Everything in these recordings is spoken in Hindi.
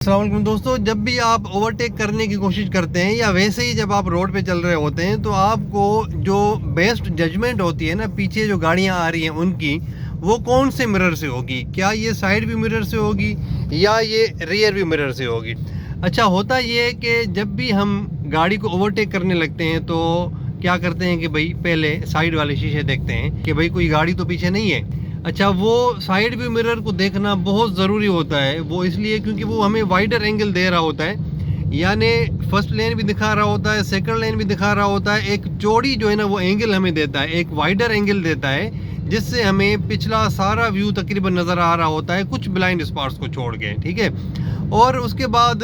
अस्सलाम वालेकुम दोस्तों, जब भी आप ओवरटेक करने की कोशिश करते हैं या वैसे ही जब आप रोड पे चल रहे होते हैं तो आपको जो बेस्ट जजमेंट होती है ना, पीछे जो गाड़ियां आ रही हैं उनकी, वो कौन से मिरर से होगी। क्या ये साइड व्यू मिरर से होगी या ये रियर व्यू मिरर से होगी। अच्छा, होता ये है कि जब भी हम गाड़ी को ओवरटेक करने लगते हैं तो क्या करते हैं कि भाई पहले साइड वाले शीशे देखते हैं कि भाई कोई गाड़ी तो पीछे नहीं है। अच्छा, वो साइड व्यू मिरर को देखना बहुत ज़रूरी होता है। वो इसलिए क्योंकि वो हमें वाइडर एंगल दे रहा होता है, यानी फर्स्ट लेन भी दिखा रहा होता है, सेकंड लेन भी दिखा रहा होता है। एक चौड़ी जो है ना वो एंगल हमें देता है, एक वाइडर एंगल देता है, जिससे हमें पिछला सारा व्यू तकरीबन नज़र आ रहा होता है, कुछ ब्लाइंड स्पॉट्स को छोड़ के। ठीक है। और उसके बाद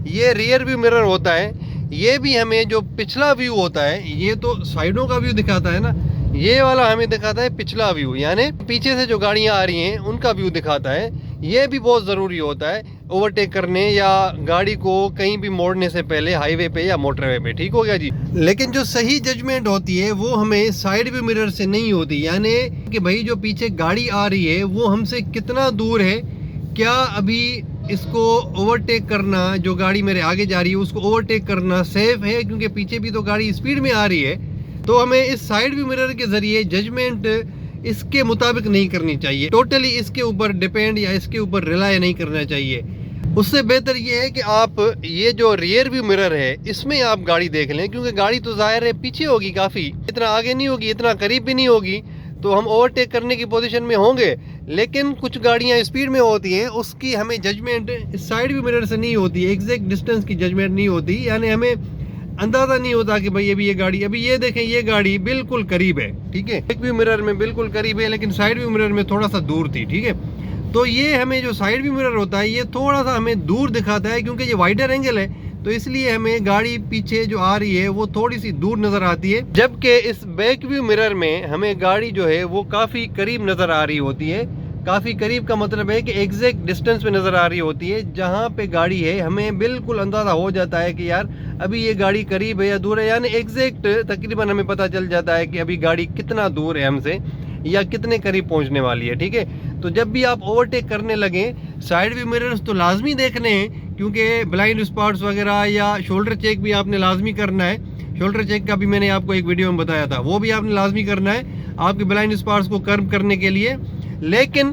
ये रियर व्यू मिरर होता है, ये भी हमें जो पिछला व्यू होता है, ये तो साइडों का व्यू दिखाता है ना, ये वाला हमें दिखाता है पिछला व्यू, यानी पीछे से जो गाड़ियां आ रही हैं उनका व्यू दिखाता है। ये भी बहुत ज़रूरी होता है ओवरटेक करने या गाड़ी को कहीं भी मोड़ने से पहले, हाईवे पे या मोटरवे पे। ठीक हो गया जी। लेकिन जो सही जजमेंट होती है वो हमें साइड व्यू मिरर से नहीं होती, यानी कि भाई जो पीछे गाड़ी आ रही है वो हमसे कितना दूर है, क्या अभी इसको ओवरटेक करना, जो गाड़ी मेरे आगे जा रही है उसको ओवरटेक करना सेफ है, क्योंकि पीछे भी तो गाड़ी स्पीड में आ रही है। तो हमें इस साइड व्यू मिरर के ज़रिए जजमेंट इसके मुताबिक नहीं करनी चाहिए, टोटली इसके ऊपर डिपेंड या इसके ऊपर रिलाय नहीं करना चाहिए। उससे बेहतर ये है कि आप ये जो रियर व्यू मिरर है इसमें आप गाड़ी देख लें, क्योंकि गाड़ी तो ज़ाहिर है पीछे होगी, काफ़ी इतना आगे नहीं होगी, इतना करीब भी नहीं होगी, तो हम ओवरटेक करने की पोजीशन में होंगे। लेकिन कुछ गाड़ियां स्पीड में होती हैं, उसकी हमें जजमेंट इस साइड व्यू मिरर से नहीं होती है, एग्जैक्ट डिस्टेंस की जजमेंट नहीं होती, यानी हमें अंदाज़ा नहीं होता कि भाई अभी ये गाड़ी, अभी ये देखें ये गाड़ी बिल्कुल करीब है। ठीक है, एक व्यू मिरर में बिल्कुल करीब है लेकिन साइड व्यू मिरर में थोड़ा सा दूर थी। ठीक है, तो ये हमें जो साइड व्यू मिरर होता है ये थोड़ा सा हमें दूर दिखाता है, क्योंकि ये वाइडर एंगल है, तो इसलिए हमें गाड़ी पीछे जो आ रही है वो थोड़ी सी दूर नज़र आती है। जबकि इस बैक व्यू मिरर में हमें गाड़ी जो है वो काफ़ी करीब नज़र आ रही होती है। काफ़ी करीब का मतलब है कि एग्जैक्ट डिस्टेंस पे नज़र आ रही होती है, जहाँ पे गाड़ी है हमें बिल्कुल अंदाज़ा हो जाता है कि यार अभी ये गाड़ी करीब है या दूर है, यानी एग्जैक्ट तकरीबन हमें पता चल जाता है कि अभी गाड़ी कितना दूर है हमसे या कितने करीब पहुंचने वाली है। ठीक है, तो जब भी आप ओवरटेक करने लगें साइड व्यू मिरर्स तो लाजमी देखने हैं, क्योंकि ब्लाइंड स्पॉट्स वगैरह या शोल्डर चेक भी आपने लाजमी करना है। शोल्डर चेक का भी मैंने आपको एक वीडियो में बताया था, वो भी आपने लाजमी करना है आपके ब्लाइंड स्पॉट्स को कर्व करने के लिए। लेकिन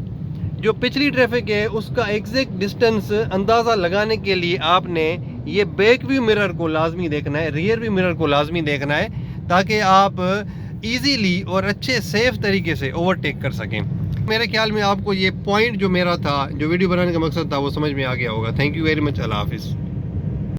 जो पिछली ट्रैफिक है उसका एग्जैक्ट डिस्टेंस अंदाज़ा लगाने के लिए आपने ये बैक व्यू मिरर को लाजमी देखना है, रियर व्यू मिरर को लाजमी देखना है, ताकि आप इजीली और अच्छे सेफ तरीके से ओवरटेक कर सकें। मेरे ख्याल में आपको ये पॉइंट जो मेरा था, जो वीडियो बनाने का मकसद था, वो समझ में आ गया होगा। Thank you very much. Allah हाफिज़।